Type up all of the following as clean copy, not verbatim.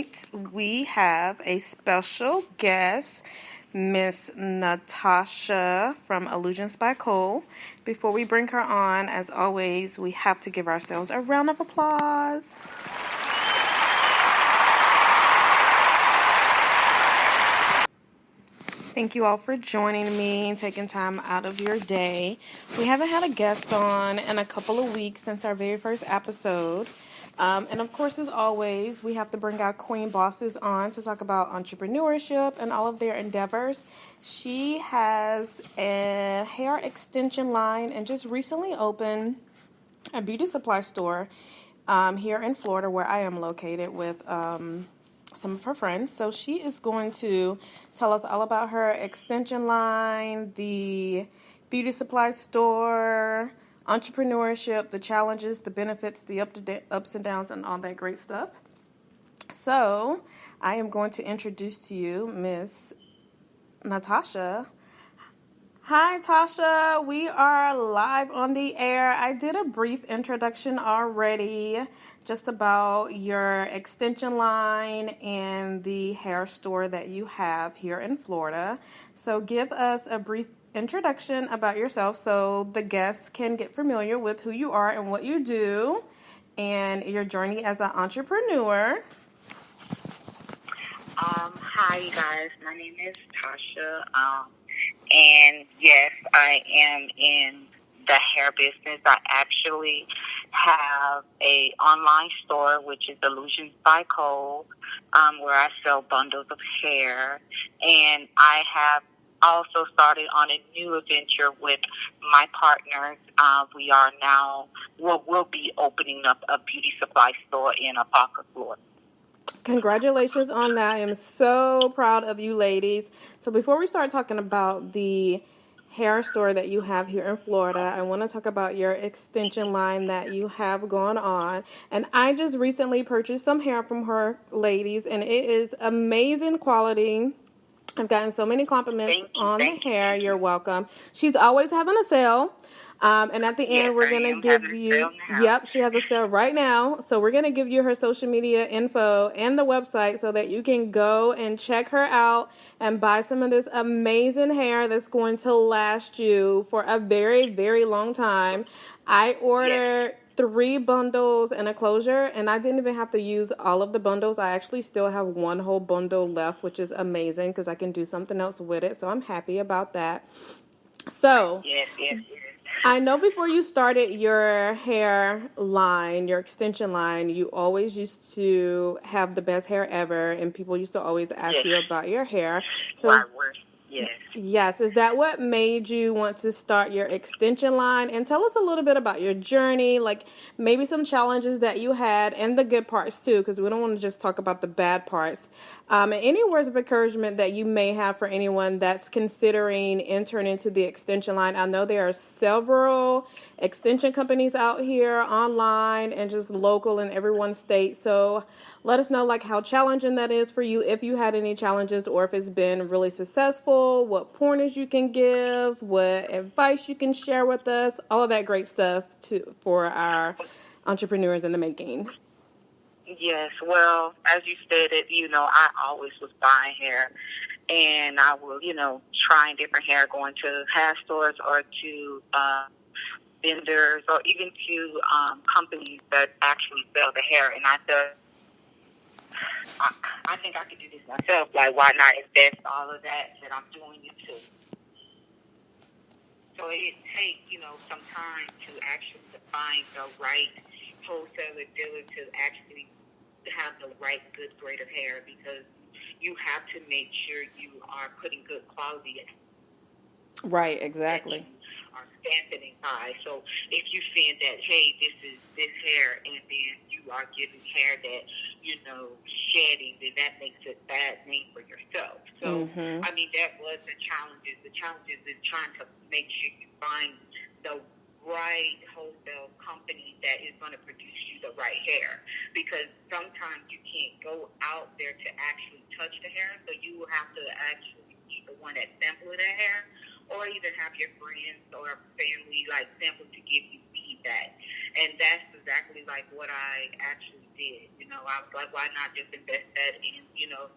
tonight we have a special guest, Miss Natasha from Illusions by Cole. Before we bring her on, as always, we have to give ourselves a round of applause. Thank you all for joining me and taking time out of your day. We haven't had a guest on in a couple of weeks since our very first episode. And of course, as always, we have to bring our queen bosses on to talk about entrepreneurship and all of their endeavors. She has a hair extension line and just recently opened a beauty supply store here in Florida, where I am located, with some of her friends. So she is going to tell us all about her extension line, the beauty supply store, entrepreneurship, the challenges, the benefits, the ups and downs, and all that great stuff. So I am going to introduce to you Miss Natasha. Hi, Tasha. We are live on the air. I did a brief introduction already just about your extension line and the hair store that you have here in Florida. So give us a brief introduction about yourself so the guests can get familiar with who you are and what you do and your journey as an entrepreneur. Hi, you guys. My name is Tasha. And yes, I am in the hair business. I actually have a online store, which is Illusions by Cole, where I sell bundles of hair. And I have also started on a new adventure with my partners. We are now, we'll be opening up a beauty supply store in Apopka, Florida. Congratulations on that. I am so proud of you ladies. So before we start talking about the hair store that you have here in Florida, I want to talk about your extension line that you have going on. And I just recently purchased some hair from her, ladies, and it is amazing quality. I've gotten so many compliments on the hair. You're welcome. She's always having a sale. And at the end, we're going to give you, she has a sale right now. So we're going to give you her social media info and the website so that you can go and check her out and buy some of this amazing hair that's going to last you for a very, very long time. I ordered 3 bundles and a closure, and I didn't even have to use all of the bundles. I actually still have 1 whole bundle left, which is amazing because I can do something else with it. So I'm happy about that. So I know before you started your hair line, your extension line, you always used to have the best hair ever, and people used to always ask you about your hair. So yes, is that what made you want to start your extension line? And tell us a little bit about your journey, like maybe some challenges that you had and the good parts too, because we don't want to just talk about the bad parts. And any words of encouragement that you may have for anyone that's considering entering into the extension line. I know there are several extension companies out here online and just local in every one state. So let us know like how challenging that is for you, if you had any challenges or if it's been really successful, what pointers you can give, what advice you can share with us, all of that great stuff for our entrepreneurs in the making. Yes, well, as you stated, I always was buying hair, and I will, trying different hair, going to hair stores or to vendors or even to companies that actually sell the hair. And I thought, I think I could do this myself. Like, why not invest all of that I'm doing it too? So it takes, some time to actually find the right wholesaler dealer to actually have the right good grade of hair, because you have to make sure you are putting good quality in. Right, exactly. Are stamping it high. So if you saying that, hey, this is this hair, and then you are giving hair that, shedding, then that makes it a bad name for yourself. So, I mean, that was the challenges. The challenges is trying to make sure you find the right wholesale company that is going to produce you the right hair, because sometimes you can't go out there to actually touch the hair, so you will have to actually be the one that sample the hair, or either have your friends or family like sample to give you feedback. And that's exactly like what I actually did. You know, I was like, why not just invest that in, you know,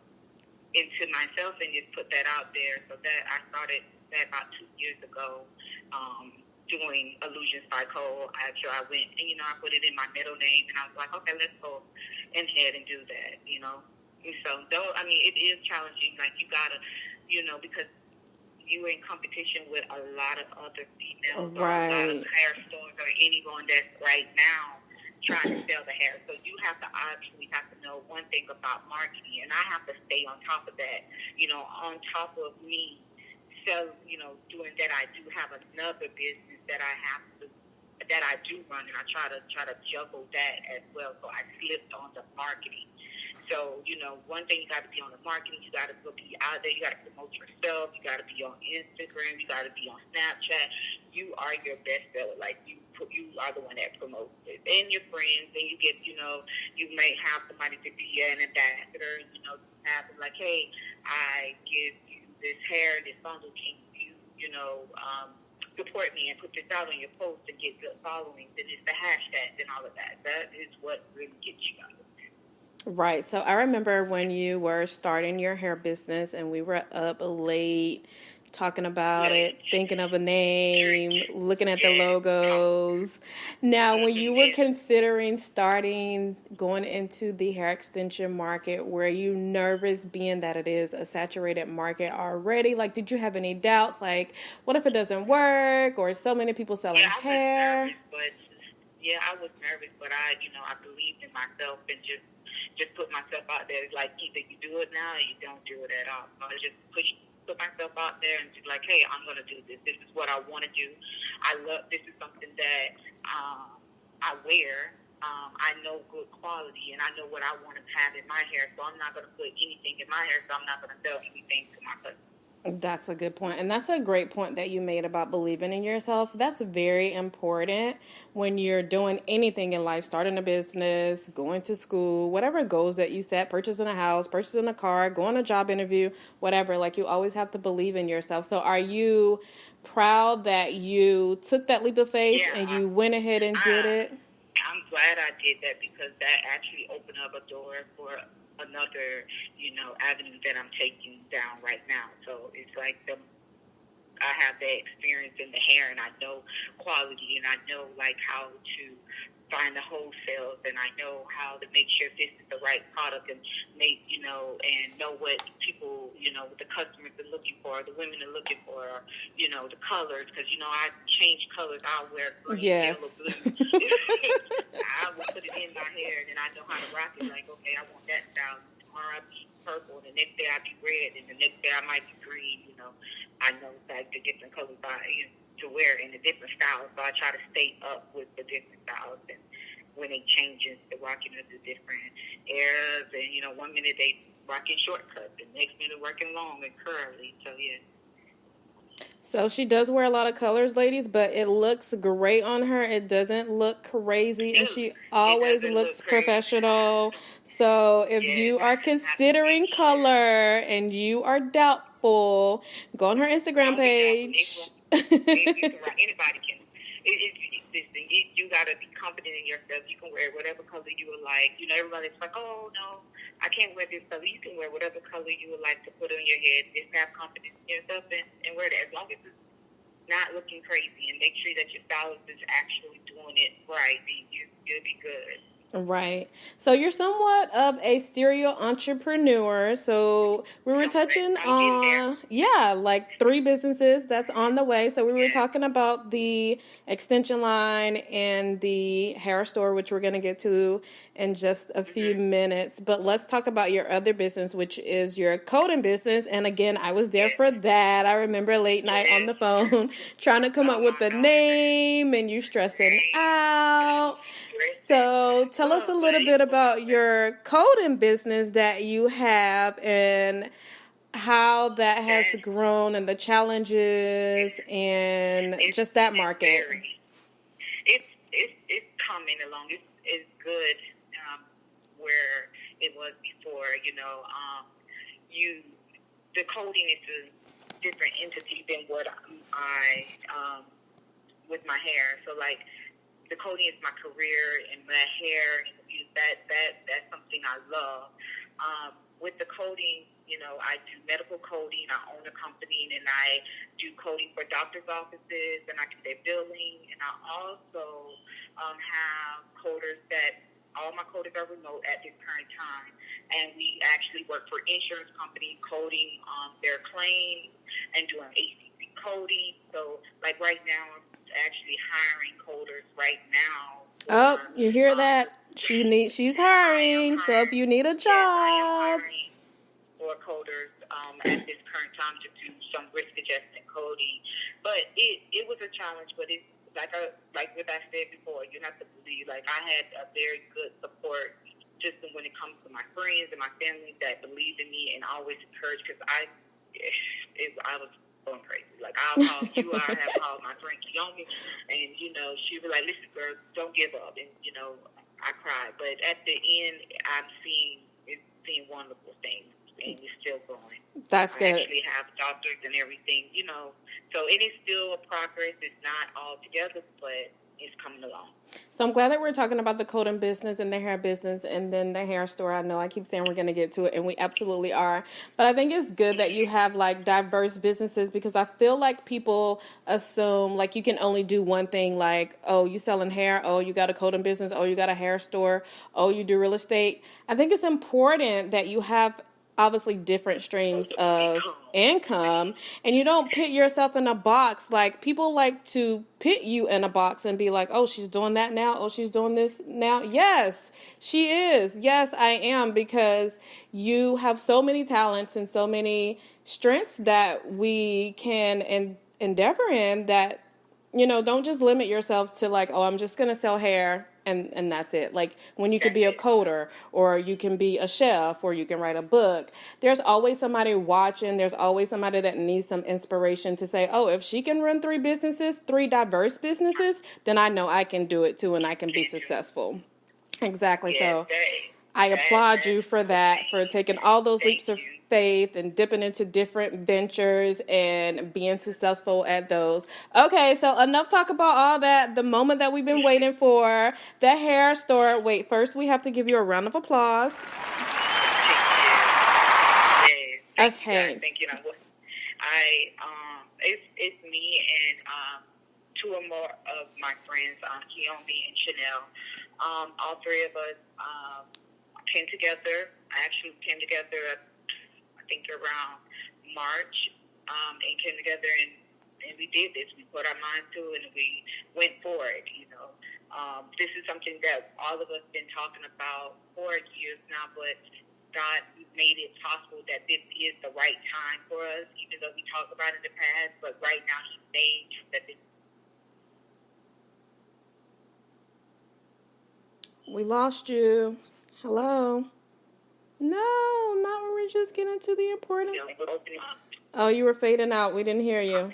into myself and just put that out there. So that I started that about 2 years ago, doing Illusions by Cole. After I went and, you know, I put it in my middle name and I was like, okay, let's go ahead and do that, you know. And so, though, I mean, it is challenging. Like, you gotta, you know, because you're in competition with a lot of other females or a lot of hair stores or anyone that's right now trying to sell the hair. So you have to obviously have to know one thing about marketing, and I have to stay on top of that. You know, on top of me, you know, doing that, I do have another business that I do run, and I try to juggle that as well. So I slipped on the marketing. So, you know, one thing, you got to be on the marketing. You got to be out there. You got to promote yourself. You got to be on Instagram. You got to be on Snapchat. You are your best seller. Like, you are the one that promotes it. And your friends. And you get, you know, you may have somebody to be an ambassador. You know, have them like, hey, I give you this hair, this bundle. Can you know, support me and put this out on your post and get good followings. And it's the hashtags and all of that. That is what really gets you out of it. Right. So I remember when you were starting your hair business and we were up late talking about it, thinking of a name, looking at the logos. Now, when you were considering going into the hair extension market, were you nervous being that it is a saturated market already? Like, did you have any doubts? Like, what if it doesn't work, or so many people selling hair? I was nervous, but I believed in myself and just put myself out there. It's like, either you do it now or you don't do it at all. So I just put myself out there and just like, hey, I'm going to do this. This is what I want to do. This is something that I wear. I know good quality, and I know what I want to have in my hair, so I'm not going to put anything in my hair, so I'm not going to sell anything to my customer. That's a good point. And that's a great point that you made about believing in yourself. That's very important when you're doing anything in life, starting a business, going to school, whatever goals that you set, purchasing a house, purchasing a car, going to a job interview, whatever. Like, you always have to believe in yourself. So are you proud that you took that leap of faith and you went ahead and did it? I'm glad I did that, because that actually opened up a door for another, avenue that I'm taking down right now. So it's like I have that experience in the hair, and I know quality, and I know like how to find the wholesales, and I know how to make sure this is the right product, and and know what people, the customers are looking for, the women are looking for, the colors, because I change colors. I'll wear green, yellow, blue. I will put it in my hair, and then I know how to rock it. Like, okay, I want that style. Tomorrow I'll be purple, and the next day I'll be red, and the next day I might be green. I know like the different colors to wear in the different styles, so I try to stay up with the different styles. And when it changes, the rocking of the different eras, and 1 minute they rocking shortcuts, the next minute working long and curly. So yeah. So she does wear a lot of colors, ladies, but it looks great on her. It doesn't look crazy, and she always looks professional. So if you are considering color and you are doubtful, go on her Instagram page. Anybody can. Listen, you got to be confident in yourself. You can wear whatever color you would like. Everybody's like, oh, no, I can't wear this color. You can wear whatever color you would like to put on your head. Just have confidence in yourself and wear that. As long as it's not looking crazy, and make sure that your stylist is actually doing it right, you'll be good. Right. So you're somewhat of a serial entrepreneur. So we were touching on, like 3 businesses that's on the way. So we were talking about the extension line and the hair store, which we're going to get to in just a few minutes. But let's talk about your other business, which is your coding business. And again, I was there for that. I remember late night on the phone trying to come up with a name, and you stressing out. So tell us a little bit about your coding business that you have and how that has grown and the challenges and just that market. It's coming along. It's good where it was before. The coding is a different entity than what I with my hair. So like, the coding is my career, and my hair and the that's something I love. With the coding, I do medical coding. I own a company, and I do coding for doctors' offices, and I do their billing. And I also have coders that all my coders are remote at this current time, and we actually work for insurance companies coding their claims and doing ACC coding. So, like right now, I'm actually hiring coders right now. Oh, you hear that? She's hiring. So if you need a Yes, I am job, hiring for coders at this current time to do some risk adjustment coding. But it was a challenge, but it's like what I said before, you have to believe. Like, I had a very good support system when it comes to my friends and my family that believed in me and always encouraged, because I was going crazy. Like, I'll call you, I have called my friend Kiyomi, and, she was like, listen, girl, don't give up. And, I cried. But at the end, it's seeing wonderful things, and it's still going. That's good. I actually have doctors and everything, So it is still a progress. It's not all together, but it's coming along. So I'm glad that we're talking about the coding business and the hair business and then the hair store. I know I keep saying we're going to get to it, and we absolutely are. But I think it's good that you have, like, diverse businesses, because I feel like people assume, like, you can only do one thing. Like, oh, you selling hair. Oh, you got a coding business. Oh, you got a hair store. Oh, you do real estate. I think it's important that you have obviously different streams of income, and you don't put yourself in a box. Like, people like to put you in a box and be like, oh, she's doing that now, oh, she's doing this now. Yes, she is. Yes, I am, because you have so many talents and so many strengths that we can endeavor in, that don't just limit yourself to, like, oh, I'm just going to sell hair and that's it. Like, when you could be a coder, or you can be a chef, or you can write a book, there's always somebody watching. There's always somebody that needs some inspiration to say, oh, if she can run 3 diverse businesses, then I know I can do it too, and I can be successful. Exactly. Yes, So I applaud you for that, for taking all those leaps of faith and dipping into different ventures and being successful at those. Okay, so enough talk about all that. The moment that we've been waiting for, the hair store. Wait, first we have to give you a round of applause. Yes, okay. Thank you. It's me and 2 or more of my friends, Kiyomi and Chanel. All 3 of us came together. I actually came together, I think, around March, and came together and we did this. We put our minds to it, and we went for it. This is something that all of us been talking about for years now, but God made it possible that this is the right time for us, even though we talked about it in the past. But right now, He made that this. We lost you. Hello? No, not when we're just getting to the important. Oh, you were fading out. We didn't hear you.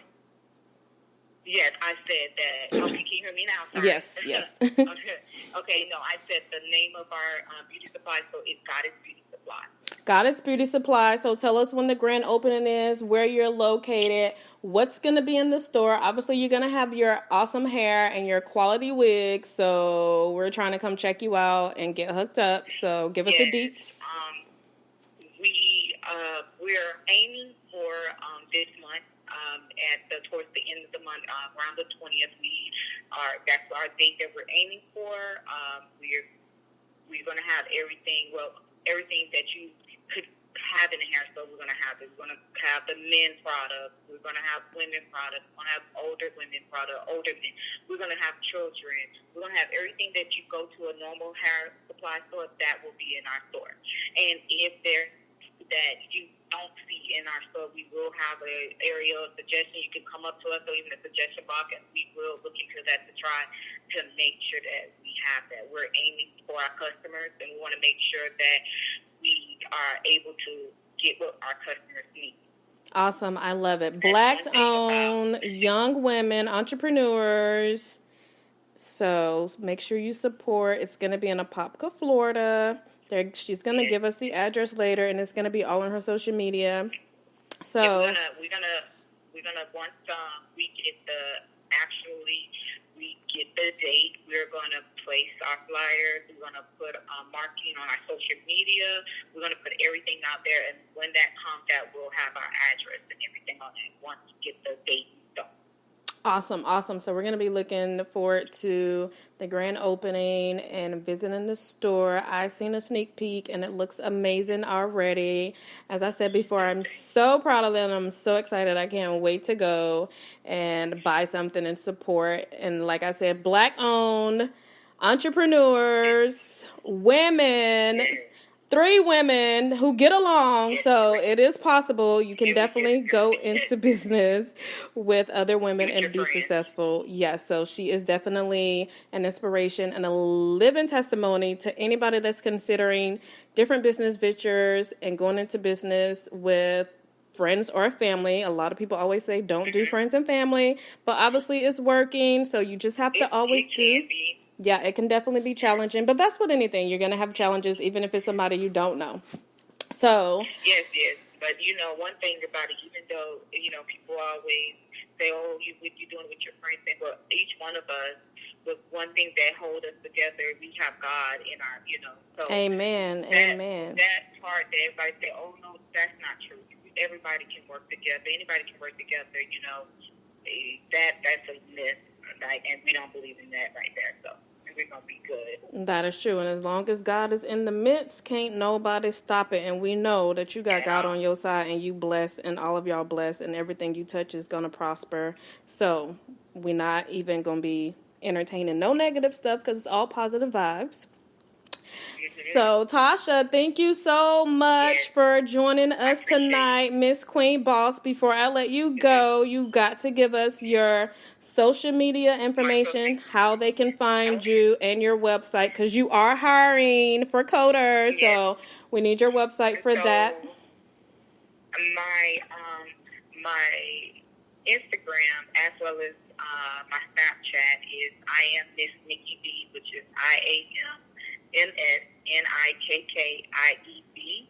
Yes, I said that. Okay, can you hear me now? Sorry. Yes. Okay, no, I said the name of our beauty supply, so it's Goddess Beauty Supply. Goddess Beauty Supply. So tell us when the grand opening is, where you're located, what's going to be in the store. Obviously, you're going to have your awesome hair and your quality wigs, so we're trying to come check you out and get hooked up. So give us the deets. We're aiming for this month. Towards the end of the month, around the 20th, that's our date that we're aiming for. We're going to have everything that you could have in a hair store. We're going to have it. We're going to have the men's product. We're going to have women products. We're going to have older women product, older men. We're going to have children. We're going to have everything that you go to a normal hair supply store, that will be in our store. And if there's that you don't see in our store, we will have an area of suggestion. You can come up to us, or even a suggestion box, and we will look into that to try to make sure that we have that. We're aiming for our customers, and we want to make sure that we are able to get what our customers need. Awesome. I love it. Black-owned, young women, entrepreneurs. So make sure you support. It's going to be in Apopka, Florida. She's going to give us the address later, and it's going to be all on her social media. So we're gonna once we get the date. We're going to place our flyers. We're going to put marketing on our social media. We're going to put everything out there. And when that comes out, we'll have our address and everything on it once we get the date done. Awesome, awesome. So we're going to be looking forward to the grand opening and visiting the store. I've seen a sneak peek and it looks amazing already. As I said before, I'm so proud of them. I'm so excited. I can't wait to go and buy something and support. And like I said, Black-owned entrepreneurs, women. 3 women who get along, so it is possible. You can definitely go into business with other women and be successful. Yes, so she is definitely an inspiration and a living testimony to anybody that's considering different business ventures and going into business with friends or family. A lot of people always say don't do friends and family, but obviously it's working, so you just have to always do. Yeah, it can definitely be challenging, but that's with anything. You're going to have challenges, even if it's somebody you don't know. So. Yes. But, one thing about it, even though, people always say, oh, what you doing with your friends? But each one of us, with one thing that holds us together, we have God in our, So Amen. That part that everybody say, oh, no, that's not true. Everybody can work together. Anybody can work together, that's a myth. And we don't believe in that right there, so we're going to be good. That is true, and as long as God is in the midst, can't nobody stop it, and we know that you got God on your side, and you blessed, and all of y'all blessed, and everything you touch is going to prosper, so we're not even going to be entertaining no negative stuff, because it's all positive vibes. So, Tasha, thank you so much for joining us tonight, Miss Queen Boss. Before I let you go, you got to give us your social media information, how they can find you, and your website, because you are hiring for coders, so we need your website for that. My Instagram, as well as my Snapchat, is I am Miss Nikki B, which is IamMsNikkieB.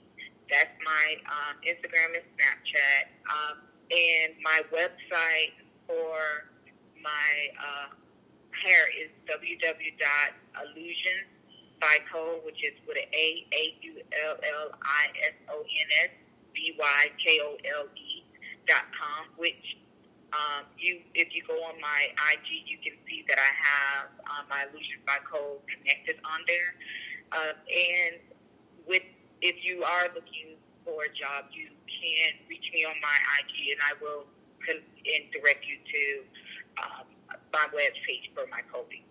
That's my Instagram and Snapchat. And my website for my hair is www.illusionsbycole, which is with an AULLISONSBYKOLE.com, which if you go on my IG, you can see that I have my Illusions by Cole connected on there. And if you are looking for a job, you can reach me on my IG, and I will direct you to my webpage for my coding.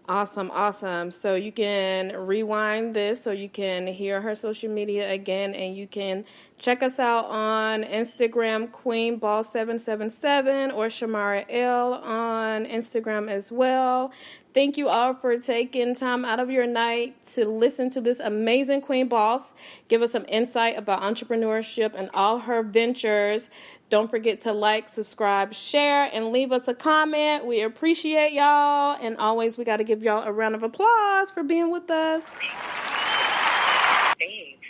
Awesome. So you can rewind this so you can hear her social media again, and you can check us out on Instagram, QueenBall777, or Shamara L on Instagram as well. Thank you all for taking time out of your night to listen to this amazing Queen Boss give us some insight about entrepreneurship and all her ventures. Don't forget to like, subscribe, share, and leave us a comment. We appreciate y'all. And always, we got to give y'all a round of applause for being with us. Thanks.